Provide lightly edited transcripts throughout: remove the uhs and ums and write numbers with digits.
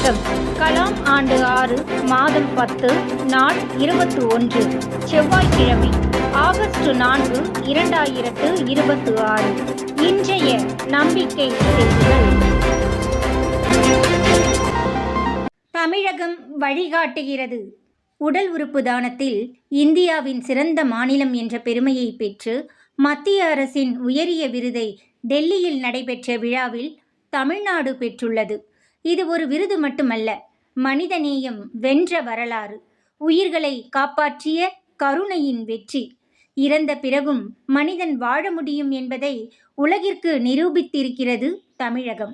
வருஷம் கலாம் ஆண்டு 6 மாதம் 10 நாள் 21 செவ்வாய்க்கிழமை ஆகஸ்ட் 4 2026. இன்றைய நம்பிக்கை செய்திகள். தமிழகம் வழிகாட்டுகிறது. உடல் உறுப்பு தானத்தில் இந்தியாவின் சிறந்த மாநிலம் என்ற பெருமையை பெற்று மத்திய அரசின் உயரிய விருதை டெல்லியில் நடைபெற்ற விழாவில் தமிழ்நாடு பெற்றுள்ளது. இது ஒரு விருது மட்டுமல்ல, மனிதநேயம் வென்ற வரலாறு, உயிர்களை காப்பாற்றிய கருணையின் வெற்றி. இறந்த பிறகும் மனிதன் வாழ முடியும் என்பதை உலகிற்கு நிரூபித்திருக்கிறது தமிழகம்.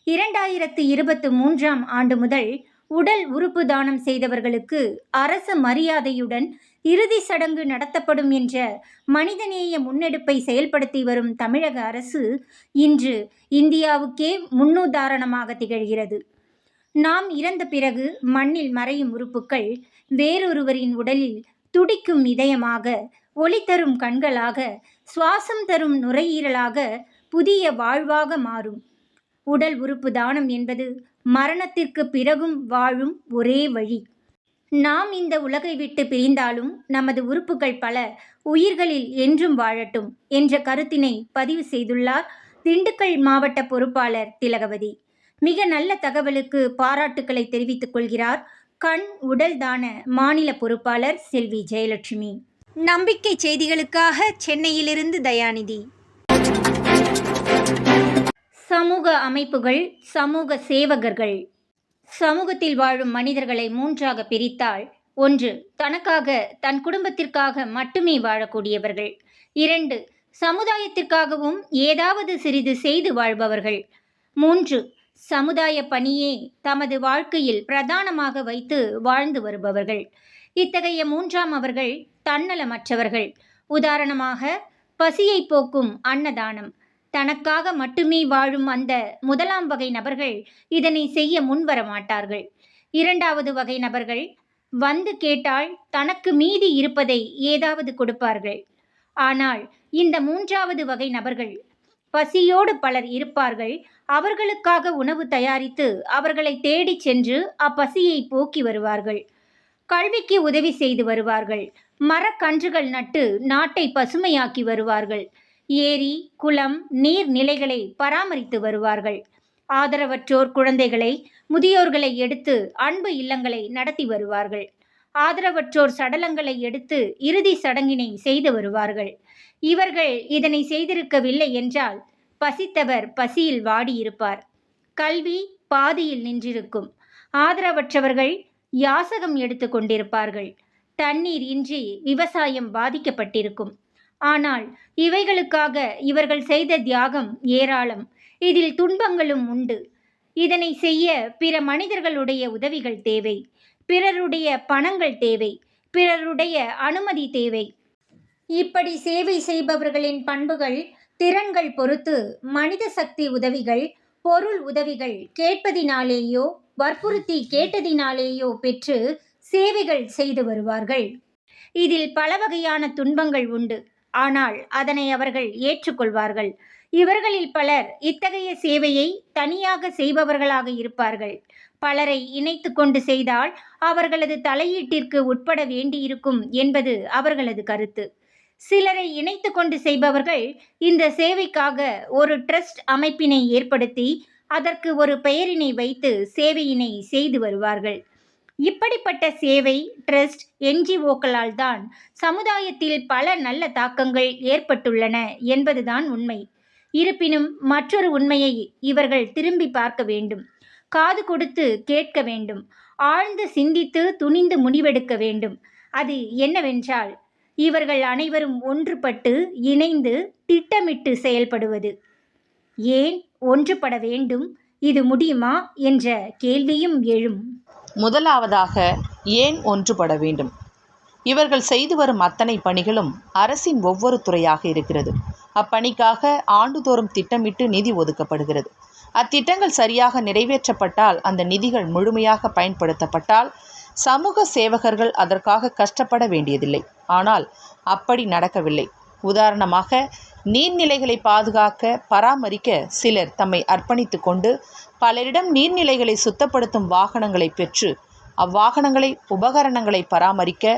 2023ஆம் ஆண்டு முதல் உடல் உறுப்பு தானம் செய்தவர்களுக்கு அரச மரியாதையுடன் இறுதி சடங்கு நடத்தப்படும் என்ற மனிதநேய முன்னெடுப்பை செயல்படுத்தி வரும் தமிழக அரசு இன்று இந்தியாவுக்கே முன்னுதாரணமாக திகழ்கிறது. நாம் இறந்த பிறகு மண்ணில் மறையும் உறுப்புக்கள் வேறொருவரின் உடலில் துடிக்கும் இதயமாக, ஒளி தரும் கண்களாக, சுவாசம் தரும் நுரையீரலாக, புதிய வாழ்வாக மாறும். உடல் உறுப்பு தானம் என்பது மரணத்திற்கு பிறகும் வாழும் ஒரே வழி. நாம் இந்த உலகை விட்டு பிரிந்தாலும் நமது உறுப்புகள் பல உயிர்களில் என்றும் வாழட்டும் என்ற கருத்தினை பதிவு செய்துள்ளார் திண்டுக்கல் மாவட்ட பொறுப்பாளர் திலகவதி. மிக நல்ல தகவலுக்கு பாராட்டுக்களை தெரிவித்துக் கொள்கிறார் கண் உடல் தான மாநில பொறுப்பாளர் செல்வி ஜெயலட்சுமி. நம்பிக்கை செய்திகளுக்காக சென்னையிலிருந்து தயாநிதி. சமூக அமைப்புகள், சமூக சேவகர்கள். சமூகத்தில் வாழும் மனிதர்களை 3ஆக பிரித்தால், 1. தனக்காக தன் குடும்பத்திற்காக மட்டுமே வாழக்கூடியவர்கள். 2. சமுதாயத்திற்காகவும் ஏதாவது சிறிது செய்து வாழ்பவர்கள். 3. சமுதாய பணியே தமது வாழ்க்கையில் பிரதானமாக வைத்து வாழ்ந்து வருபவர்கள். இத்தகைய 3ஆம் அவர்கள் தன்னலமற்றவர்கள். உதாரணமாக, பசியை போக்கும் அன்னதானம். தனக்காக மட்டுமே வாழும் அந்த 1ஆம் வகை நபர்கள் இதனை செய்ய முன்வர மாட்டார்கள். 2வது வகை நபர்கள் வந்து கேட்டால் தனக்கு மீதி இருப்பதை ஏதாவது கொடுப்பார்கள். ஆனால் இந்த 3வது வகை நபர்கள், பசியோடு பலர் இருப்பார்கள், அவர்களுக்காக உணவு தயாரித்து அவர்களை தேடி சென்று அப்பசியை போக்கி வருவார்கள். கல்விக்கு உதவி செய்து வருவார்கள். மரக்கன்றுகள் நட்டு நாட்டை பசுமையாக்கி வருவார்கள். ஏரி, குளம், நீர்நிலைகளை பராமரித்து வருவார்கள். ஆதரவற்றோர் குழந்தைகளை, முதியோர்களை எடுத்து அன்பு இல்லங்களை நடத்தி வருவார்கள். ஆதரவற்றோர் சடலங்களை எடுத்து இறுதி சடங்கினை செய்து வருவார்கள். இவர்கள் இதனை செய்திருக்கவில்லை என்றால் பசித்தவர் பசியில் வாடியிருப்பார். கல்வி பாதியில் நின்றிருக்கும். ஆதரவற்றவர்கள் யாசகம் எடுத்து கொண்டிருப்பார்கள். தண்ணீர் இன்றி விவசாயம் பாதிக்கப்பட்டிருக்கும். ஆனால் இவைகளுக்காக இவர்கள் செய்த தியாகம் ஏராளம். இதில் துன்பங்களும் உண்டு. இதனை செய்ய பிற மனிதர்களுடைய உதவிகள் தேவை, பிறருடைய பணங்கள் தேவை, பிறருடைய அனுமதி தேவை. இப்படி சேவை செய்பவர்களின் பண்புகள், திறன்கள் பொறுத்து மனித சக்தி உதவிகள், பொருள் உதவிகள் கேட்பதினாலேயோ வற்புறுத்தி கேட்டதினாலேயோ பெற்று சேவைகள் செய்து வருவார்கள். இதில் பல வகையான துன்பங்கள் உண்டு. ஆனால் அதனை அவர்கள் ஏற்றுக்கொள்வார்கள். இவர்களில் பலர் இத்தகைய சேவையை தனியாக செய்பவர்களாக இருப்பார்கள். பலரை இணைத்து கொண்டு செய்தால் அவர்களது தலையீட்டிற்கு உட்பட வேண்டியிருக்கும் என்பது அவர்களது கருத்து. சிலரை இணைத்து கொண்டு செய்பவர்கள் இந்த சேவைக்காக ஒரு ட்ரஸ்ட் அமைப்பினை ஏற்படுத்தி அதற்கு ஒரு பெயரினை வைத்து சேவையினை செய்து வருவார்கள். இப்படிப்பட்ட சேவை, ட்ரஸ்ட், NGOக்களால் தான் சமுதாயத்தில் பல நல்ல தாக்கங்கள் ஏற்பட்டுள்ளன என்பதுதான் உண்மை. இருப்பினும் மற்றொரு உண்மையை இவர்கள் திரும்பி பார்க்க வேண்டும். காது கொடுத்து கேட்க வேண்டும். ஆழ்ந்து சிந்தித்து துணிந்து முடிவெடுக்க வேண்டும். அது என்னவென்றால், இவர்கள் அனைவரும் ஒன்றுபட்டு இணைந்து திட்டமிட்டு செயல்படுவது. ஏன் ஒன்றுபட வேண்டும்? இது முடியுமா என்ற கேள்வியும் எழும். முதலாவதாக, ஏன் ஒன்றுபட வேண்டும்? இவர்கள் செய்து வரும் அத்தனை பணிகளும் அரசின் ஒவ்வொரு துறையாக இருக்கிறது. அப்பணிக்காக ஆண்டுதோறும் திட்டமிட்டு நிதி ஒதுக்கப்படுகிறது. அத்திட்டங்கள் சரியாக நிறைவேற்றப்பட்டால், அந்த நிதிகள் முழுமையாக பயன்படுத்தப்பட்டால் சமூக சேவகர்கள் அதற்காக கஷ்டப்பட வேண்டியதில்லை. ஆனால் அப்படி நடக்கவில்லை. உதாரணமாக, நீர்நிலைகளை பாதுகாக்க, பராமரிக்க சிலர் தம்மை அர்ப்பணித்து கொண்டு பலரிடம் நீர்நிலைகளை சுத்தப்படுத்தும் வாகனங்களை பெற்று, அவ்வாகனங்களை உபகரணங்களை பராமரிக்க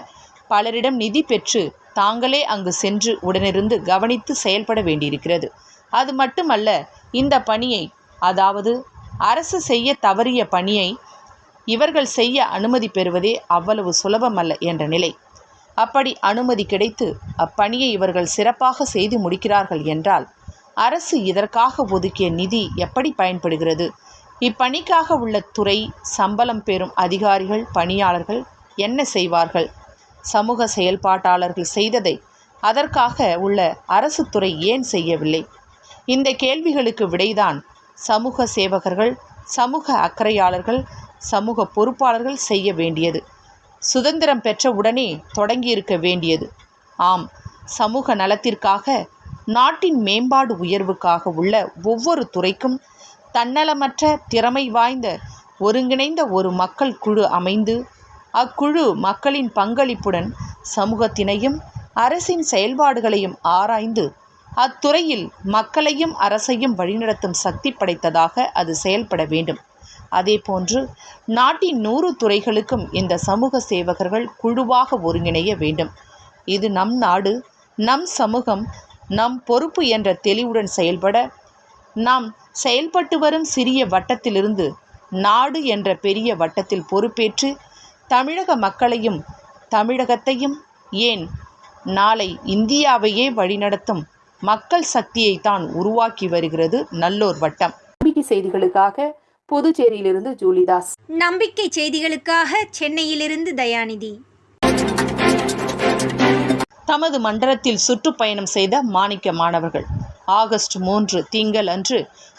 பலரிடம் நிதி பெற்று தாங்களே அங்கு சென்று உடனிருந்து கவனித்து செயல்பட வேண்டியிருக்கிறது. அது மட்டுமல்ல, இந்த பணியை, அதாவது அரசு செய்ய தவறிய பணியை இவர்கள் செய்ய அனுமதி பெறுவதே அவ்வளவு சுலபமல்ல என்ற நிலை. அப்படி அனுமதி கிடைத்து அப்பணியை இவர்கள் சிறப்பாக செய்து முடிக்கிறார்கள் என்றால் அரசு இதற்காக ஒதுக்கிய நிதி எப்படி பயன்படுகிறது? இப்பணிக்காக உள்ள துறை, சம்பளம் பெறும் அதிகாரிகள், பணியாளர்கள் என்ன செய்வார்கள்? சமூக செயல்பாட்டாளர்கள் செய்ததை அதற்காக உள்ள அரசு துறை ஏன் செய்யவில்லை? இந்த கேள்விகளுக்கு விடைதான் சமூக சேவகர்கள், சமூக அக்கறையாளர்கள், சமூக பொறுப்பாளர்கள் செய்ய வேண்டியது. சுதந்திரம் பெற்ற உடனே தொடங்கியிருக்க வேண்டியது. ஆம், சமூக நலத்திற்காக, நாட்டின் மேம்பாடு உயர்வுக்காக உள்ள ஒவ்வொரு துறைக்கும் தன்னலமற்ற, திறமை வாய்ந்த, ஒருங்கிணைந்த ஒரு மக்கள் குழு அமைந்து, அக்குழு மக்களின் பங்களிப்புடன் சமூகத்தினையும் அரசின் செயல்பாடுகளையும் ஆராய்ந்து அத்துறையில் மக்களையும் அரசையும் வழிநடத்தும் சக்தி படைத்ததாக அது செயல்பட வேண்டும். அதேபோன்று நாட்டின் 100 துறைகளுக்கும் இந்த சமூக சேவகர்கள் குழுவாக ஒருங்கிணைய வேண்டும். இது நம் நாடு, நம் சமூகம், நம் பொறுப்பு என்ற தெளிவுடன் செயல்பட, நாம் செயல்பட்டு வரும் சிறிய வட்டத்திலிருந்து நாடு என்ற பெரிய வட்டத்தில் பொறுப்பேற்று தமிழக மக்களையும் தமிழகத்தையும், ஏன் நாளை இந்தியாவையே வழிநடத்தும் மக்கள் சக்தியை தான் உருவாக்கி வருகிறது நல்லோர் வட்டம். நம்பிக்கை செய்திகளுக்காக புதுச்சேரியிலிருந்து ஜூலிதாஸ். நம்பிக்கை செய்திகளுக்காக சென்னையிலிருந்து தயாநிதி. தமது மண்டலத்தில் சுற்றுப்பயணம் செய்த மாணிக்க மாணவர்கள். ஆகஸ்ட் 3 திங்கள் அன்று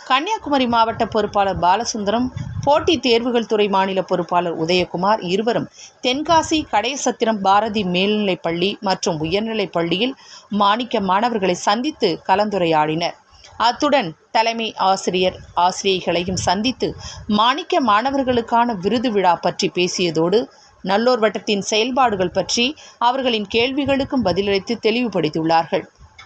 கன்னியாகுமரி மாவட்ட பொறுப்பாளர் பாலசுந்தரம், போட்டித் தேர்வுகள் துறை மாநில பொறுப்பாளர் உதயகுமார் இருவரும் தென்காசி கடையசத்திரம் பாரதி மேல்நிலைப்பள்ளி மற்றும் உயர்நிலைப் பள்ளியில் மாணிக்க மாணவர்களை சந்தித்து கலந்துரையாடினர். அத்துடன் தலைமை ஆசிரியர், ஆசிரியைகளையும் சந்தித்து மாணிக்க மாணவர்களுக்கான விருது விழா பற்றி பேசியதோடு நல்லோர் வட்டத்தின் செயல்பாடுகள் பற்றி அவர்களின் கேள்விகளுக்கும் பதிலளித்து தெளிவுபடுத்தியுள்ளார்கள்.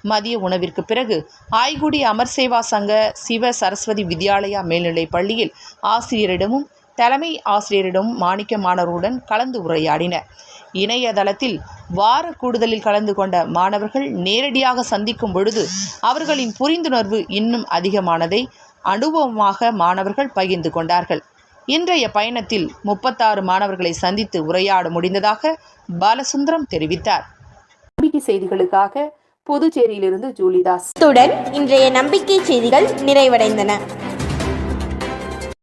மதிய உணவிற்கு பிறகு ஆய்குடி அமர் சேவா சங்க சிவ சரஸ்வதி வித்யாலயா மேல்நிலைப் பள்ளியில் ஆசிரியரிடமும் தலைமை ஆசிரியரிடமும் மாணிக்க மாணவர்களுடன் கலந்து உரையாடினர். இணையதளத்தில் வார கூடுதலில் கலந்து கொண்ட மாணவர்கள் நேரடியாக சந்திக்கும் பொழுது அவர்களின் புரிந்துணர்வு இன்னும் அதிகமானதை அனுபவமாக மாணவர்கள் பகிர்ந்து கொண்டார்கள். இன்றைய பயணத்தில் 36 மாணவர்களை சந்தித்து உரையாட முடிந்ததாக பாலசுந்தரம் தெரிவித்தார். நம்பிக்கை செய்திகளுக்காக புதுச்சேரியிலிருந்து ஜூலிதாஸ். இத்துடன் இன்றைய நம்பிக்கை செய்திகள் நிறைவடைந்தன.